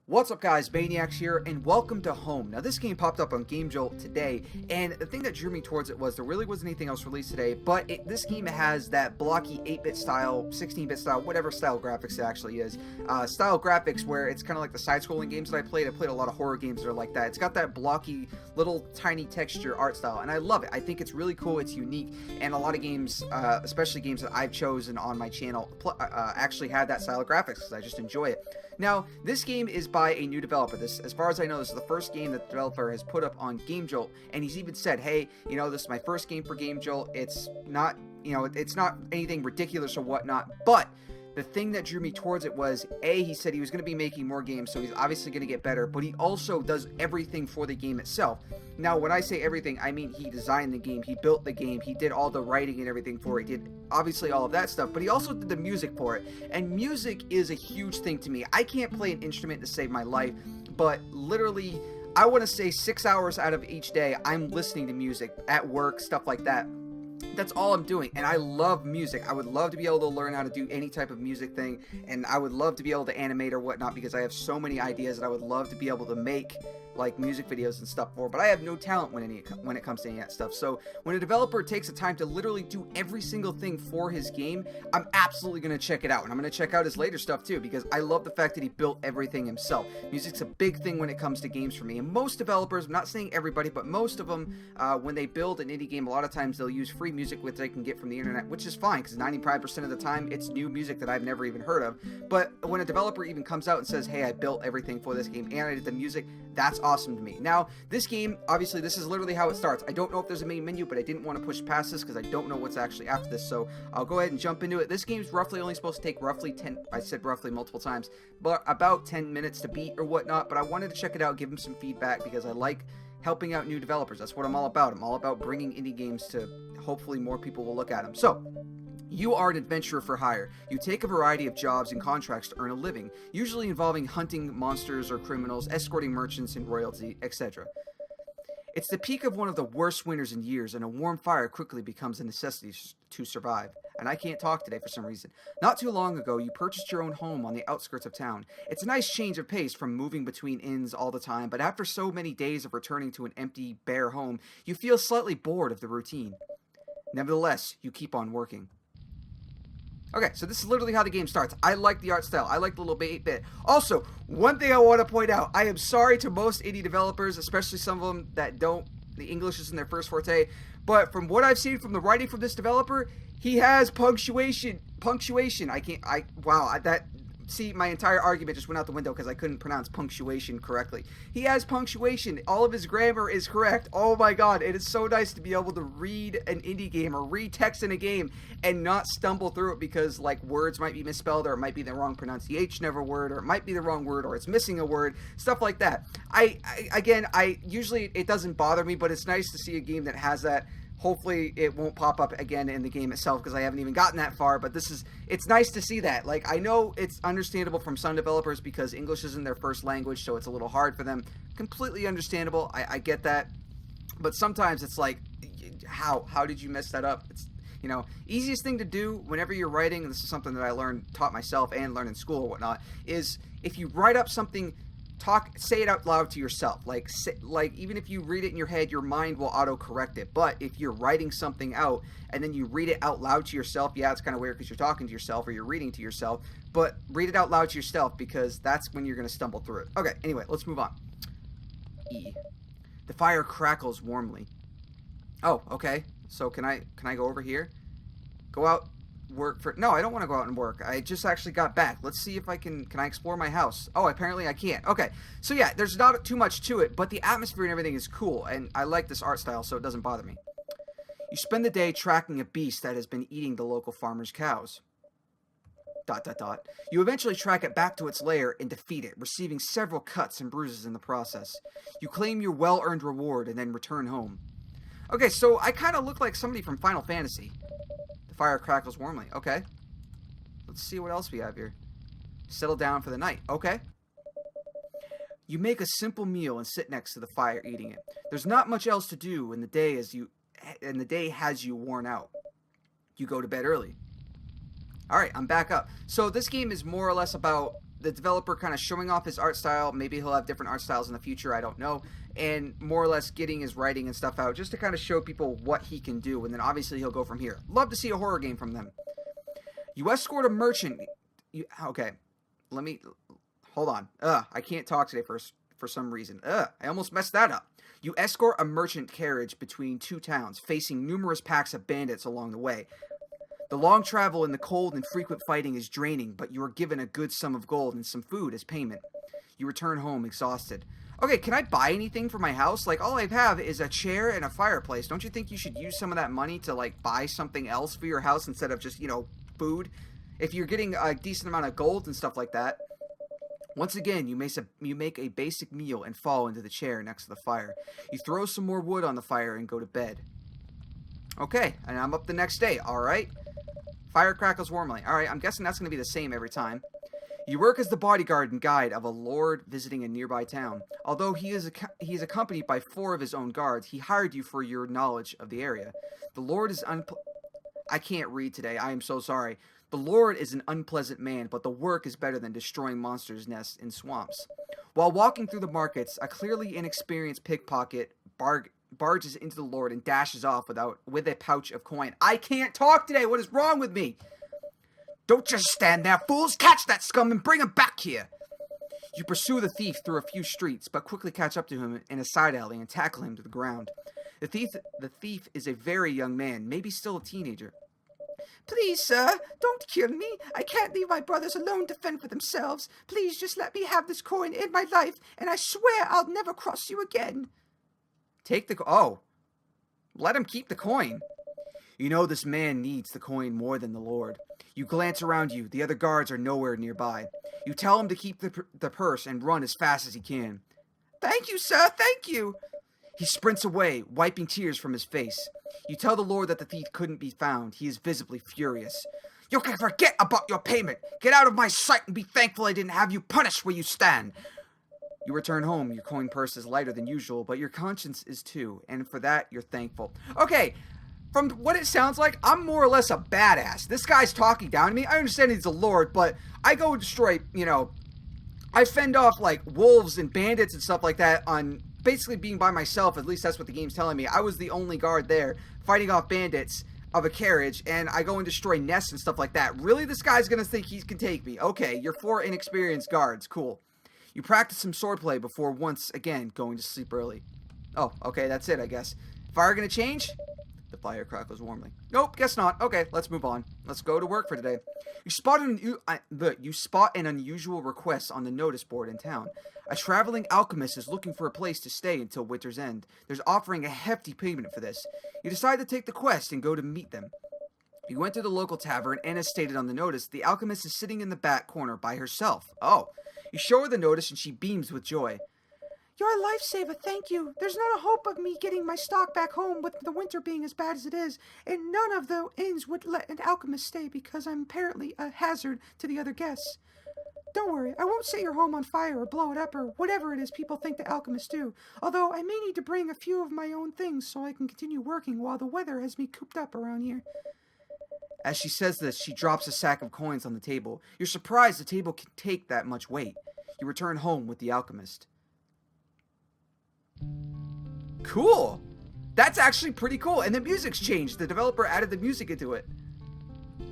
What's up guys, Maniacs here, and welcome to Home. Now this game popped up on Game Jolt today, and the thing that drew me towards it was there really wasn't anything else released today, but this game has that blocky 8-bit style, 16-bit style, whatever style graphics it actually is, style graphics where it's kind of like the side-scrolling games that I played a lot of horror games that are like that. It's got that blocky, little tiny texture art style, and I love it. I think it's really cool, it's unique, and a lot of games, especially games that I've chosen on my channel, actually have that style of graphics because I just enjoy it. Now, this game is by a new developer. This, as far as I know, this is the first game that the developer has put up on Game Jolt, and he's even said, hey, you know, this is my first game for Game Jolt. It's not, you know, it's not anything ridiculous or whatnot, but the thing that drew me towards it was, A, he said he was going to be making more games, so he's obviously going to get better, but he also does everything for the game itself. Now, when I say everything, I mean he designed the game, he built the game, he did all the writing and everything for it, he did obviously all of that stuff, but he also did the music for it, and music is a huge thing to me. I can't play an instrument to save my life, but literally, I want to say 6 hours out of each day, I'm listening to music, at work, stuff like that. That's all I'm doing, and I love music. I would love to be able to learn how to do any type of music thing, and I would love to be able to animate or whatnot, because I have so many ideas that I would love to be able to make, like music videos and stuff for, but I have no talent when it comes to any of that stuff. So when a developer takes the time to literally do every single thing for his game, I'm absolutely going to check it out, and I'm going to check out his later stuff too, because I love the fact that he built everything himself. Music's a big thing when it comes to games for me, and most developers, I'm not saying everybody, but most of them, when they build an indie game, a lot of times they'll use free music which they can get from the internet, which is fine, because 95% of the time it's new music that I've never even heard of. But when a developer even comes out and says, hey, I built everything for this game and I did the music, that's awesome to me. Now, this game, obviously, this is literally how it starts. I don't know if there's a main menu, but I didn't want to push past this because I don't know what's actually after this, so I'll go ahead and jump into it. This game's roughly only supposed to take roughly 10, I said roughly multiple times, but about 10 minutes to beat or whatnot, but I wanted to check it out, give them some feedback, because I like helping out new developers. That's what I'm all about. I'm all about bringing indie games to hopefully more people will look at them. So, you are an adventurer for hire. You take a variety of jobs and contracts to earn a living, usually involving hunting monsters or criminals, escorting merchants and royalty, etc. It's the peak of one of the worst winters in years, and a warm fire quickly becomes a necessity to survive. And I can't talk today for some reason. Not too long ago, you purchased your own home on the outskirts of town. It's a nice change of pace from moving between inns all the time, but after so many days of returning to an empty, bare home, you feel slightly bored of the routine. Nevertheless, you keep on working. Okay, so this is literally how the game starts. I like the art style. I like the little 8-bit. Also, one thing I want to point out, I am sorry to most indie developers, especially some of them that don't, the English isn't their first forte, but from what I've seen from the writing from this developer, he has punctuation. Wow, see, my entire argument just went out the window because I couldn't pronounce punctuation correctly. He has punctuation. All of his grammar is correct. Oh my god, it is so nice to be able to read an indie game or read text in a game and not stumble through it because, like, words might be misspelled, or it might be the wrong pronunciation of a word, or it might be the wrong word, or it's missing a word, stuff like that. I usually, it doesn't bother me, but it's nice to see a game that has that. Hopefully it won't pop up again in the game itself because I haven't even gotten that far, but it's nice to see that. Like, I know it's understandable from some developers because English isn't their first language, so it's a little hard for them. Completely understandable. I get that. But sometimes it's like, how did you mess that up? It's, you know, easiest thing to do whenever you're writing, and this is something that I taught myself and learned in school or whatnot, is if you write up something, say it out loud to yourself. Like even if you read it in your head, your mind will auto-correct it. But if you're writing something out and then you read it out loud to yourself, yeah, it's kind of weird because you're talking to yourself or you're reading to yourself, but read it out loud to yourself because that's when you're going to stumble through it. Okay, anyway, let's move on. E. The fire crackles warmly. Oh, okay. So can I go over here? Go out. Work for... No, I don't want to go out and work. I just actually got back. Let's see if I can I explore my house? Oh, apparently I can't. Okay, so yeah, there's not too much to it, but the atmosphere and everything is cool, and I like this art style, so it doesn't bother me. You spend the day tracking a beast that has been eating the local farmer's cows. ... You eventually track it back to its lair and defeat it, receiving several cuts and bruises in the process. You claim your well-earned reward and then return home. Okay, so I kind of look like somebody from Final Fantasy. The fire crackles warmly. Okay. Let's see what else we have here. Settle down for the night. Okay. You make a simple meal and sit next to the fire eating it. There's not much else to do when the day has you worn out. You go to bed early. Alright, I'm back up. So this game is more or less about the developer kind of showing off his art style. Maybe he'll have different art styles in the future, I don't know. And more or less getting his writing and stuff out just to kind of show people what he can do. And then obviously he'll go from here. Love to see a horror game from them. You escort a merchant. Okay, let me... Hold on. I can't talk today for some reason. I almost messed that up. You escort a merchant carriage between two towns, facing numerous packs of bandits along the way. The long travel in the cold and frequent fighting is draining, but you are given a good sum of gold and some food as payment. You return home exhausted. Okay, can I buy anything for my house? Like, all I have is a chair and a fireplace. Don't you think you should use some of that money to, like, buy something else for your house instead of just, food? If you're getting a decent amount of gold and stuff like that. Once again, you make a basic meal and fall into the chair next to the fire. You throw some more wood on the fire and go to bed. Okay, and I'm up the next day, alright? Fire crackles warmly. Alright, I'm guessing that's going to be the same every time. You work as the bodyguard and guide of a lord visiting a nearby town. Although he is accompanied by 4 of his own guards, he hired you for your knowledge of the area. The lord is I can't read today, I am so sorry. The Lord is an unpleasant man, but the work is better than destroying monsters' nests in swamps. While walking through the markets, a clearly inexperienced pickpocket barges into the Lord and dashes off with a pouch of coin. I can't talk today! What is wrong with me? Don't just stand there, fools! Catch that scum and bring him back here! You pursue the thief through a few streets, but quickly catch up to him in a side alley and tackle him to the ground. The thief is a very young man, maybe still a teenager. Please, sir, don't kill me. I can't leave my brothers alone to fend for themselves. Please just let me have this coin in my life, and I swear I'll never cross you again. Let him keep the coin. You know this man needs the coin more than the Lord. You glance around you. The other guards are nowhere nearby. You tell him to keep the purse and run as fast as he can. Thank you, sir, thank you. He sprints away, wiping tears from his face. You tell the Lord that the thief couldn't be found. He is visibly furious. You can forget about your payment. Get out of my sight and be thankful I didn't have you punished where you stand. You return home. Your coin purse is lighter than usual, but your conscience is too, and for that, you're thankful. Okay, from what it sounds like, I'm more or less a badass. This guy's talking down to me. I understand he's a lord, but I go and destroy, I fend off, like, wolves and bandits and stuff like that on... basically being by myself. At least that's what the game's telling me. I was the only guard there fighting off bandits of a carriage, and I go and destroy nests and stuff like that. Really, this guy's gonna think he can take me. Okay, you're 4 inexperienced guards. Cool. You practice some swordplay before once again going to sleep early. Oh, okay, that's it, I guess. Fire gonna change? The fire crackles warmly. Nope, guess not. Okay, let's move on. Let's go to work for today. You spot an unusual request on the notice board in town. A traveling alchemist is looking for a place to stay until winter's end. There's offering a hefty payment for this. You decide to take the quest and go to meet them. You went to the local tavern, and as stated on the notice, the alchemist is sitting in the back corner by herself. Oh. You show her the notice, and she beams with joy. You're a lifesaver, thank you. There's not a hope of me getting my stock back home with the winter being as bad as it is, and none of the inns would let an alchemist stay because I'm apparently a hazard to the other guests. Don't worry, I won't set your home on fire or blow it up or whatever it is people think the alchemists do, although I may need to bring a few of my own things so I can continue working while the weather has me cooped up around here. As she says this, she drops a sack of coins on the table. You're surprised the table can take that much weight. You return home with the alchemist. Cool! That's actually pretty cool, and the music's changed. The developer added the music into it.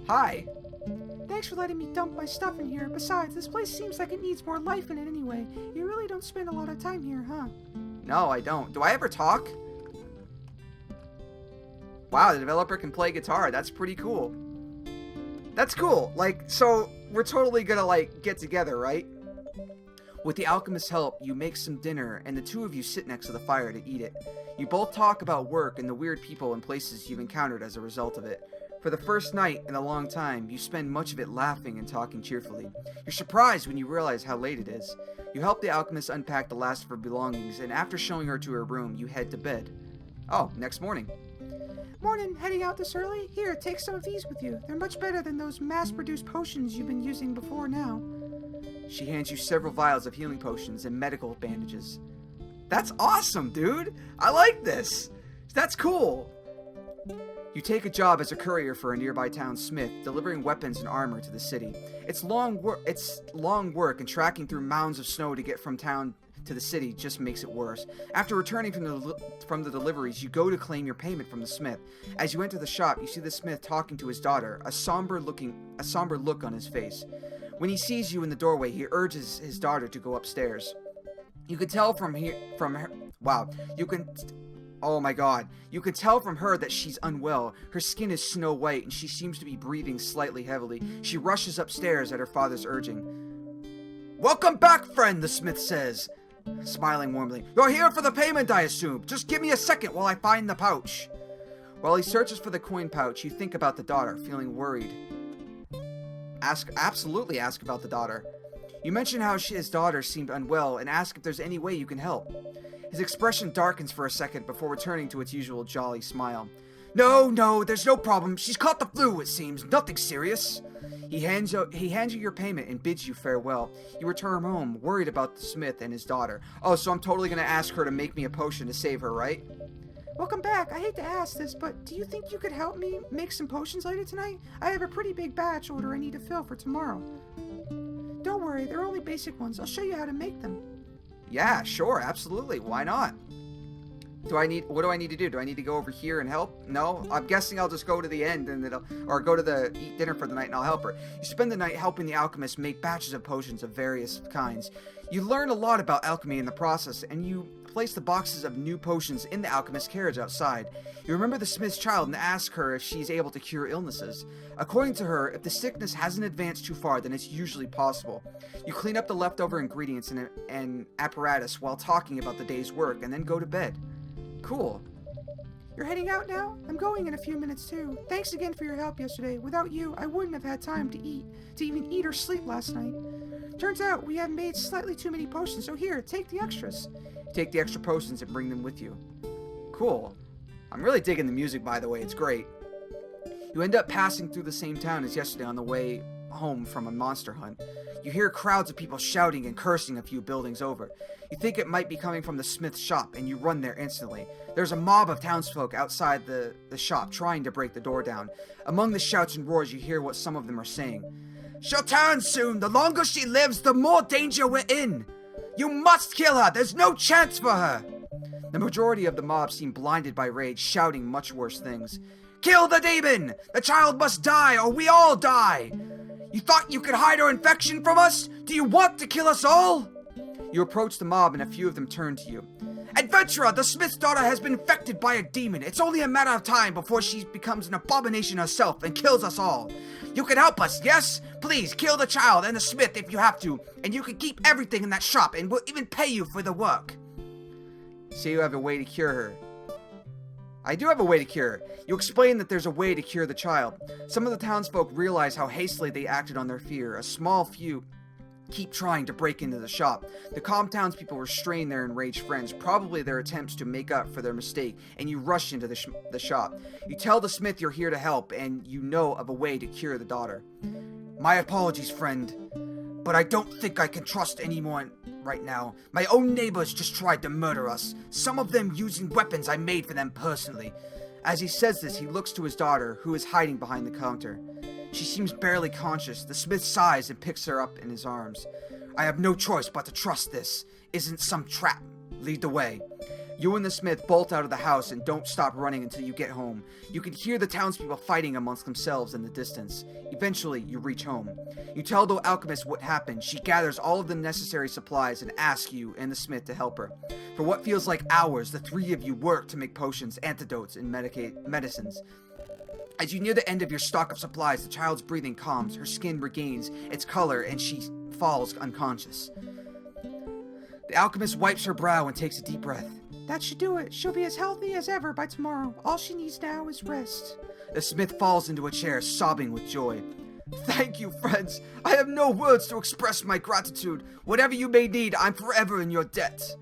Hi. Thanks for letting me dump my stuff in here. Besides, this place seems like it needs more life in it anyway. You really don't spend a lot of time here, huh? No, I don't. Do I ever talk? Wow, the developer can play guitar. That's pretty cool. That's cool. Like, so we're totally gonna, like, get together, right? With the alchemist's help, you make some dinner, and the two of you sit next to the fire to eat it. You both talk about work and the weird people and places you've encountered as a result of it. For the first night in a long time, you spend much of it laughing and talking cheerfully. You're surprised when you realize how late it is. You help the alchemist unpack the last of her belongings, and after showing her to her room, you head to bed. Oh, next morning. Morning, heading out this early? Here, take some of these with you. They're much better than those mass-produced potions you've been using before now. She hands you several vials of healing potions and medical bandages. That's awesome, dude! I like this! That's cool! You take a job as a courier for a nearby town smith, delivering weapons and armor to the city. It's long work, and tracking through mounds of snow to get from town to the city just makes it worse. After returning from the deliveries, you go to claim your payment from the smith. As you enter the shop, you see the smith talking to his daughter, a somber look on his face. When he sees you in the doorway, he urges his daughter to go upstairs. You can tell Oh my god. You can tell from her that she's unwell. Her skin is snow white and she seems to be breathing slightly heavily. She rushes upstairs at her father's urging. "Welcome back, friend," the smith says, smiling warmly. "You're here for the payment, I assume. Just give me a second while I find the pouch." While he searches for the coin pouch, you think about the daughter, feeling worried. Absolutely ask about the daughter. You mention how his daughter seemed unwell and ask if there's any way you can help. His expression darkens for a second before returning to its usual jolly smile. No, there's no problem. She's caught the flu, it seems. Nothing serious." He hands you your payment and bids you farewell. You return home, worried about the smith and his daughter. Oh, so I'm totally going to ask her to make me a potion to save her, right? Welcome back. I hate to ask this, but do you think you could help me make some potions later tonight? I have a pretty big batch order I need to fill for tomorrow. Don't worry, they're only basic ones. I'll show you how to make them. Yeah, sure, absolutely. Why not? What do I need to do? Do I need to go over here and help? No? I'm guessing I'll just go to the end and go to the eat dinner for the night and I'll help her. You spend the night helping the alchemist make batches of potions of various kinds. You learn a lot about alchemy in the process, and you place the boxes of new potions in the alchemist's carriage outside. You remember the smith's child and ask her if she's able to cure illnesses. According to her, if the sickness hasn't advanced too far, then it's usually possible. You clean up the leftover ingredients in an apparatus while talking about the day's work, and then go to bed. Cool. You're heading out now? I'm going in a few minutes too. Thanks again for your help yesterday. Without you, I wouldn't have had time to even eat or sleep last night. Turns out we have made slightly too many potions, so here, take the extras. Take the extra potions and bring them with you. Cool. I'm really digging the music, by the way. It's great. You end up passing through the same town as yesterday on the way home from a monster hunt. You hear crowds of people shouting and cursing a few buildings over. You think it might be coming from the smith's shop, and you run there instantly. There's a mob of townsfolk outside the shop trying to break the door down. Among the shouts and roars, you hear what some of them are saying. "She'll turn soon. The longer she lives, the more danger we're in. You must kill her. There's no chance for her." The majority of the mob seem blinded by rage, shouting much worse things. "Kill the demon! The child must die, or we all die! You thought you could hide our infection from us? Do you want to kill us all?" You approach the mob, and a few of them turn to you. "Adventurer, the smith's daughter has been infected by a demon. It's only a matter of time before she becomes an abomination herself and kills us all. You can help us, yes? Please, kill the child and the smith if you have to, and you can keep everything in that shop, and we'll even pay you for the work." So you have a way to cure her. I do have a way to cure her. You explain that there's a way to cure the child. Some of the townsfolk realize how hastily they acted on their fear. A small few keep trying to break into the shop. The calm townspeople restrain their enraged friends, probably their attempts to make up for their mistake, and you rush into the shop. You tell the smith you're here to help, and you know of a way to cure the daughter. "My apologies, friend, but I don't think I can trust anyone right now. My own neighbors just tried to murder us, some of them using weapons I made for them personally." As he says this, he looks to his daughter, who is hiding behind the counter. She seems barely conscious. The smith sighs and picks her up in his arms. "I have no choice but to trust this isn't some trap. Lead the way." You and the smith bolt out of the house and don't stop running until you get home. You can hear the townspeople fighting amongst themselves in the distance. Eventually, you reach home. You tell the alchemist what happened. She gathers all of the necessary supplies and asks you and the smith to help her. For what feels like hours, the three of you work to make potions, antidotes, and medicines. As you near the end of your stock of supplies, the child's breathing calms, her skin regains its color, and she falls unconscious. The alchemist wipes her brow and takes a deep breath. That should do it. She'll be as healthy as ever by tomorrow. All she needs now is rest. The smith falls into a chair, sobbing with joy. "Thank you, friends. I have no words to express my gratitude. Whatever you may need, I'm forever in your debt.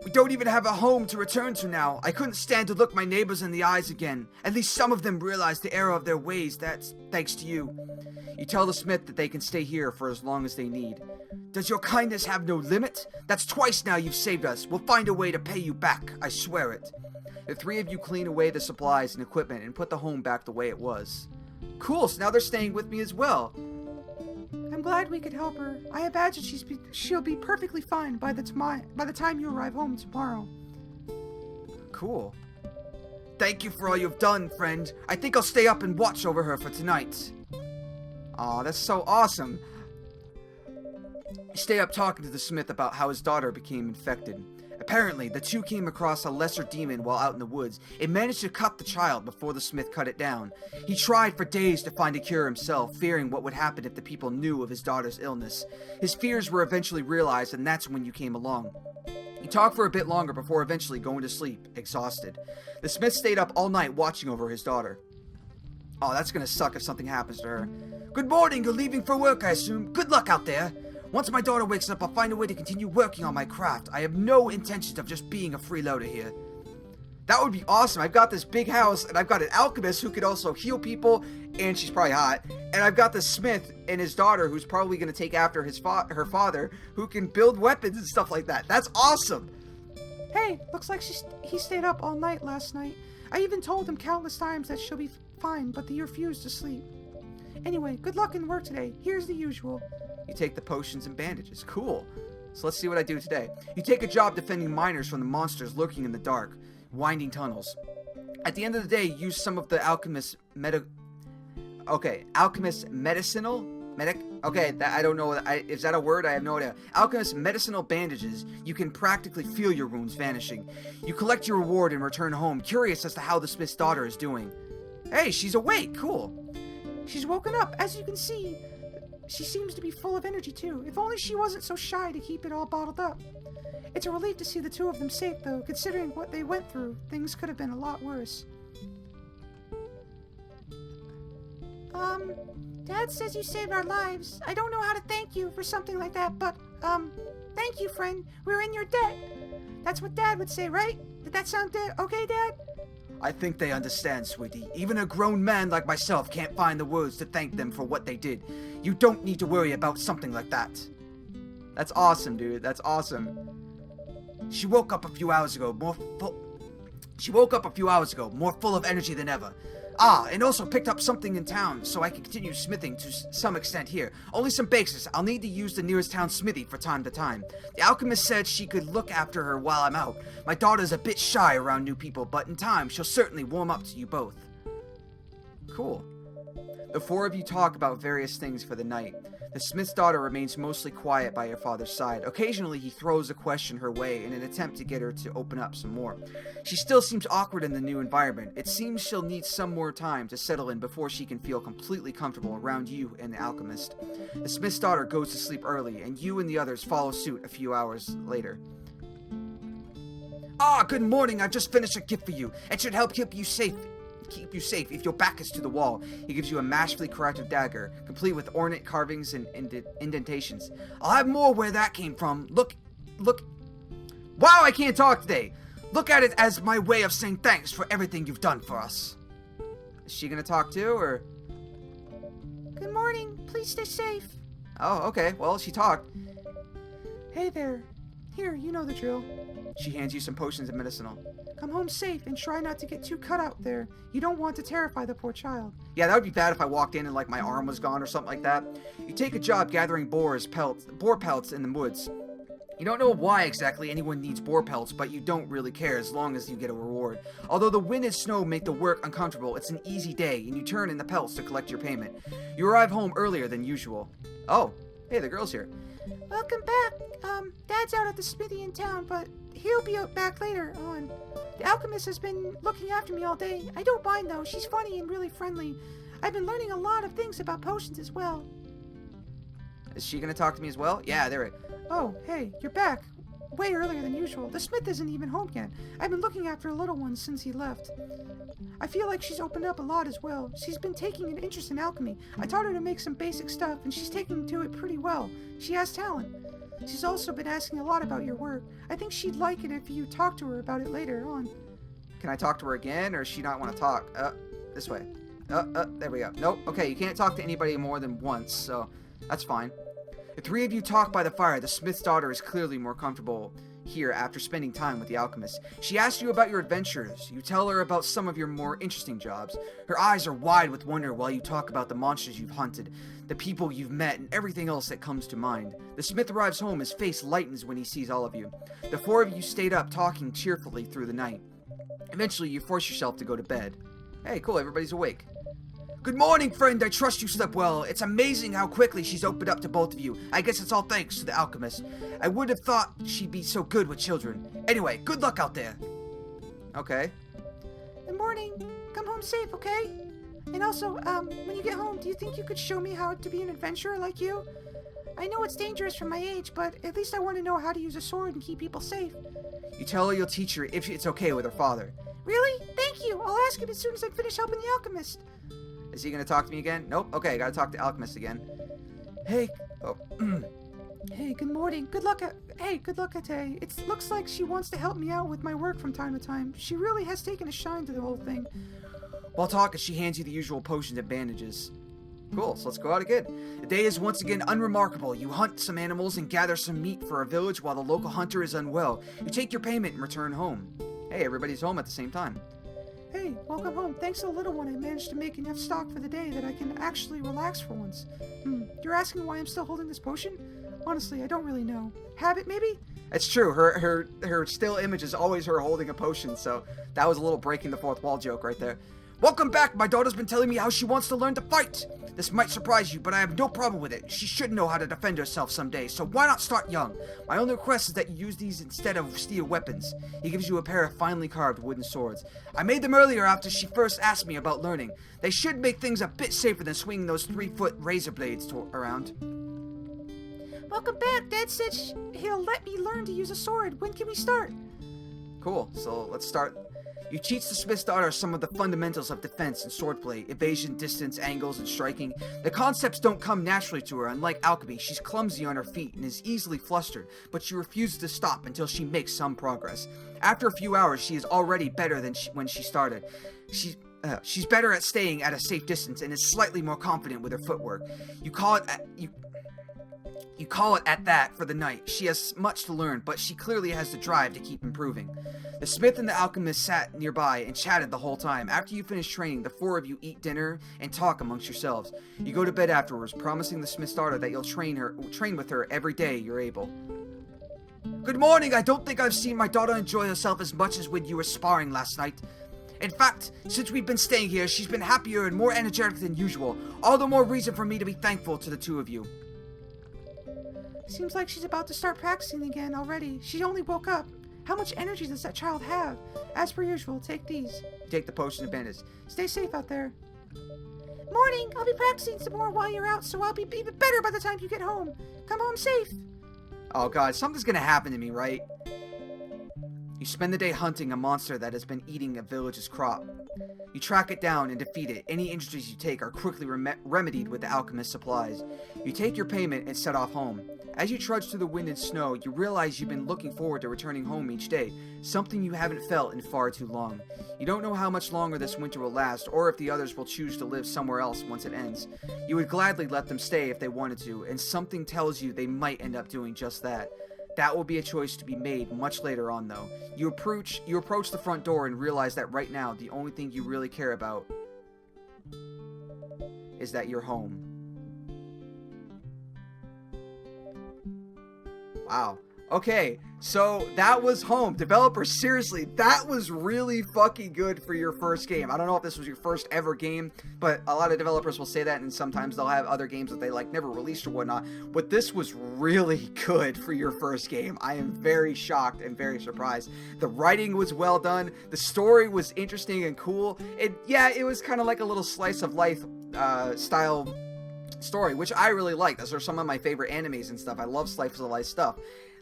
We don't even have a home to return to now. I couldn't stand to look my neighbors in the eyes again. At least some of them realize the error of their ways. That's thanks to you." You tell the smith that they can stay here for as long as they need. "Does your kindness have no limit? That's twice now you've saved us. We'll find a way to pay you back, I swear it." The three of you clean away the supplies and equipment and put the home back the way it was. Cool, so now they're staying with me as well. I'm glad we could help her. I imagine she'll be perfectly fine by the time you arrive home tomorrow. Cool. Thank you for all you've done, friend. I think I'll stay up and watch over her for tonight. Aw, that's so awesome. You stay up talking to the smith about how his daughter became infected. Apparently, the two came across a lesser demon while out in the woods and managed to cut the child before the smith cut it down. He tried for days to find a cure himself, fearing what would happen if the people knew of his daughter's illness. His fears were eventually realized, and that's when you came along. He talked for a bit longer before eventually going to sleep, exhausted. The smith stayed up all night watching over his daughter. Oh, that's gonna suck if something happens to her. Good morning, you're leaving for work, I assume. Good luck out there. Once my daughter wakes up, I'll find a way to continue working on my craft. I have no intentions of just being a freeloader here. That would be awesome. I've got this big house, and I've got an alchemist who could also heal people, and she's probably hot. And I've got the smith and his daughter, who's probably going to take after her father, who can build weapons and stuff like that. That's awesome. Hey, looks like he stayed up all night last night. I even told him countless times that she'll be fine, but he refused to sleep. Anyway, good luck in work today. Here's the usual. You take the potions and bandages. Cool. So let's see what I do today. You take a job defending miners from the monsters lurking in the dark, winding tunnels. At the end of the day, use some of the alchemist medicinal? I don't know. Is that a word? I have no idea. Alchemist medicinal bandages. You can practically feel your wounds vanishing. You collect your reward and return home, curious as to how the smith's daughter is doing. Hey, she's awake. Cool. She's woken up. As you can see, she seems to be full of energy too. If only she wasn't so shy to keep it all bottled up. It's a relief to see the two of them safe though, considering what they went through. Things could have been a lot worse. Dad says you saved our lives. I don't know how to thank you for something like that, but, thank you, friend. We're in your debt. That's what Dad would say, right? Did that sound okay, Dad? I think they understand, sweetie. Even a grown man like myself can't find the words to thank them for what they did. You don't need to worry about something like that. That's awesome, dude. That's awesome. She woke up a few hours ago, more full of energy than ever. Ah, and also picked up something in town, so I can continue smithing to some extent here. Only some basics. I'll need to use the nearest town smithy for time to time. The alchemist said she could look after her while I'm out. My daughter's a bit shy around new people, but in time, she'll certainly warm up to you both. Cool. The four of you talk about various things for the night. The smith's daughter remains mostly quiet by her father's side. Occasionally, he throws a question her way in an attempt to get her to open up some more. She still seems awkward in the new environment. It seems she'll need some more time to settle in before she can feel completely comfortable around you and the alchemist. The smith's daughter goes to sleep early, and you and the others follow suit a few hours later. Ah, good morning. I've just finished a gift for you. It should help keep you safe if your back is to the wall. He gives you a masterfully crafted dagger, complete with ornate carvings and indentations. I'll have more where that came from. Look. Wow, I can't talk today. Look at it as my way of saying thanks for everything you've done for us. Is she gonna talk too, or? Good morning. Please stay safe. Oh, okay. Well, she talked. Hey there. Here, you know the drill. She hands you some potions and medicinal. Come home safe and try not to get too cut out there. You don't want to terrify the poor child. Yeah, that would be bad if I walked in and like my arm was gone or something like that. You take a job gathering boar pelts in the woods. You don't know why exactly anyone needs boar pelts, but you don't really care as long as you get a reward. Although the wind and snow make the work uncomfortable, it's an easy day, and you turn in the pelts to collect your payment. You arrive home earlier than usual. Oh, hey, the girl's here. Welcome back. Dad's out at the smithy in town, but he'll be back later on. The alchemist has been looking after me all day. I don't mind, though. She's funny and really friendly. I've been learning a lot of things about potions as well. Is she gonna talk to me as well? Yeah, there it. Oh, hey, you're back. Way earlier than usual. The smith isn't even home yet. I've been looking after a little one since he left. I feel like she's opened up a lot as well. She's been taking an interest in alchemy. I taught her to make some basic stuff, and she's taking to it pretty well. She has talent. She's also been asking a lot about your work. I think she'd like it if you talk to her about it later on. Can I talk to her again, or does she not want to talk? This way. There we go. Nope. Okay, you can't talk to anybody more than once, so that's fine. The three of you talk by the fire. The smith's daughter is clearly more comfortable. here after spending time with the alchemist. She asks you about your adventures. You tell her about some of your more interesting jobs. Her eyes are wide with wonder while you talk about the monsters you've hunted, the people you've met, and everything else that comes to mind. The smith arrives home, his face lightens when he sees all of you. The four of you stayed up talking cheerfully through the night. Eventually, you force yourself to go to bed. Hey, cool, everybody's awake. Good morning, friend. I trust you slept well. It's amazing how quickly she's opened up to both of you. I guess it's all thanks to the alchemist. I would have thought she'd be so good with children. Anyway, good luck out there. Okay. Good morning. Come home safe, okay? And also, when you get home, do you think you could show me how to be an adventurer like you? I know it's dangerous for my age, but at least I want to know how to use a sword and keep people safe. You tell her you'll teach her if it's okay with her father. Really? Thank you. I'll ask him as soon as I finish helping the alchemist. Is he gonna talk to me again? Nope. Okay, gotta talk to Alchemist again. Hey. Oh. Hey, good morning. Good luck, Ate. It looks like she wants to help me out with my work from time to time. She really has taken a shine to the whole thing. While talking, she hands you the usual potions and bandages. Cool, so let's go out again. The day is once again unremarkable. You hunt some animals and gather some meat for a village while the local hunter is unwell. You take your payment and return home. Hey, everybody's home at the same time. Hey, welcome home. Thanks to the little one, I managed to make enough stock for the day that I can actually relax for once. You're asking why I'm still holding this potion? Honestly, I don't really know. Habit, maybe? It's true. Her still image is always her holding a potion, so that was a little breaking the fourth wall joke right there. Welcome back. My daughter's been telling me how she wants to learn to fight. This might surprise you, but I have no problem with it. She should know how to defend herself someday, so why not start young? My only request is that you use these instead of steel weapons. He gives you a pair of finely carved wooden swords. I made them earlier after she first asked me about learning. They should make things a bit safer than swinging those 3-foot razor blades around. Welcome back. Dad said he'll let me learn to use a sword. When can we start? Cool, so let's start. You teach the smith's daughter some of the fundamentals of defense and swordplay, evasion, distance, angles, and striking. The concepts don't come naturally to her. Unlike alchemy, she's clumsy on her feet and is easily flustered, but she refuses to stop until she makes some progress. After a few hours, she is already better than when she started. She's better at staying at a safe distance and is slightly more confident with her footwork. You call it at that for the night. She has much to learn, but she clearly has the drive to keep improving. The smith and the alchemist sat nearby and chatted the whole time. After you finish training, the four of you eat dinner and talk amongst yourselves. You go to bed afterwards, promising the smith's daughter that you'll train with her every day you're able. Good morning. I don't think I've seen my daughter enjoy herself as much as when you were sparring last night. In fact, since we've been staying here, she's been happier and more energetic than usual. All the more reason for me to be thankful to the two of you. Seems like she's about to start practicing again already. She only woke up. How much energy does that child have? As per usual, take these. Take the potion and bandages. Stay safe out there. Morning! I'll be practicing some more while you're out, so I'll be even better by the time you get home. Come home safe. Oh god, something's gonna happen to me, right? You spend the day hunting a monster that has been eating a village's crop. You track it down and defeat it. Any injuries you take are quickly remedied with the alchemist's supplies. You take your payment and set off home. As you trudge through the wind and snow, you realize you've been looking forward to returning home each day, something you haven't felt in far too long. You don't know how much longer this winter will last, or if the others will choose to live somewhere else once it ends. You would gladly let them stay if they wanted to, and something tells you they might end up doing just that. That will be a choice to be made much later on, though. You approach the front door and realize that right now, the only thing you really care about is that you're home. Wow. Okay, so that was Home. Developers, seriously, that was really fucking good for your first game. I don't know if this was your first ever game, but a lot of developers will say that, and sometimes they'll have other games that they like never released or whatnot. But this was really good for your first game. I am very shocked and very surprised. The writing was well done. The story was interesting and cool. It was kind of like a little slice of life style story, which I really like. Those are some of my favorite animes and stuff. I love slice of life stuff.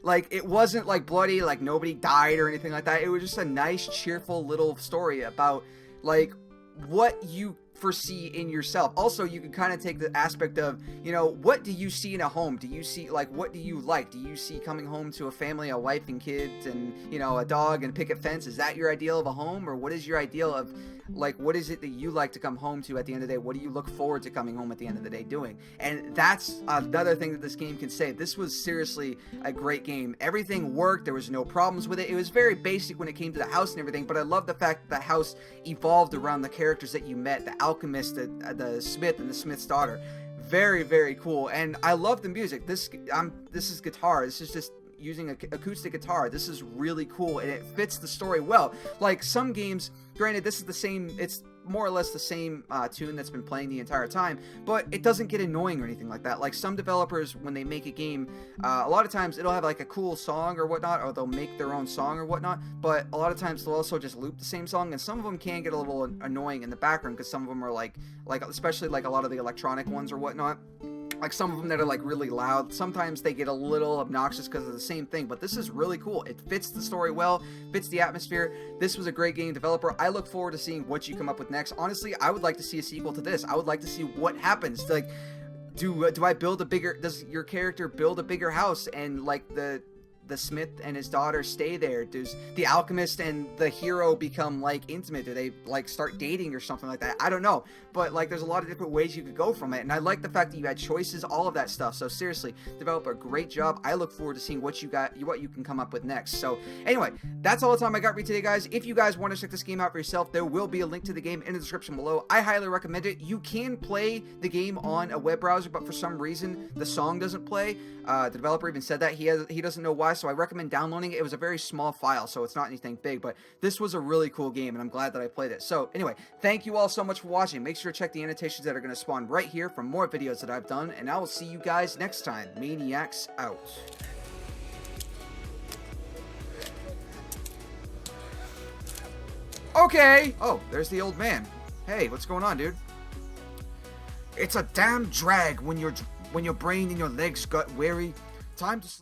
Like, it wasn't like bloody, like nobody died or anything like that. It was just a nice, cheerful little story about like what you foresee in yourself. Also, you can kind of take the aspect of, you know, what do you see in a home? Do you see, like, what do you like? Do you see coming home to a family, a wife and kids, and, you know, a dog and a picket fence? Is that your ideal of a home? Or what is your ideal of, like, what is it that you like to come home to at the end of the day? What do you look forward to coming home at the end of the day doing? And that's another thing that this game can say. This was seriously a great game. Everything worked. There was no problems with it. It was very basic when it came to the house and everything, but I love the fact that the house evolved around the characters that you met, the alchemist, the smith, and the smith's daughter. Very, very cool. And I love the music. This is guitar. This is just using an acoustic guitar. This is really cool, and it fits the story well. Like some games, granted, this is the same, it's more or less the same tune that's been playing the entire time, but it doesn't get annoying or anything like that. Like some developers, when they make a game, a lot of times it'll have like a cool song or whatnot, or they'll make their own song or whatnot, but a lot of times they'll also just loop the same song, and some of them can get a little annoying in the background because some of them are like especially like a lot of the electronic ones or whatnot. Like some of them that are like really loud, sometimes they get a little obnoxious because of the same thing, but this is really cool. It fits the story well, fits the atmosphere. This was a great game developer. I look forward to seeing what you come up with next. Honestly, I would like to see a sequel to this. I would like to see what happens. Like, do I build a bigger, does your character build a bigger house, and like the smith and his daughter stay there? Does the alchemist and the hero become like intimate? Do they like start dating or something like that? I don't know, but like there's a lot of different ways you could go from it, and I like the fact that you had choices, all of that stuff. So seriously, developer, great job. I look forward to seeing what you can come up with next. So anyway, that's all the time I got for you today, guys. If you guys want to check this game out for yourself, there will be a link to the game in the description below. I highly recommend it. You can play the game on a web browser, but for some reason the song doesn't play. The developer even said that he doesn't know why, so I recommend downloading it. It was a very small file, so it's not anything big, but this was a really cool game, and I'm glad that I played it. So anyway, thank you all so much for watching. Make sure to check the annotations that are going to spawn right here for more videos that I've done, and I will see you guys next time. Maniacs out. Okay. Oh, there's the old man. Hey, what's going on, dude? It's a damn drag when your brain and your legs got weary. Time to sleep.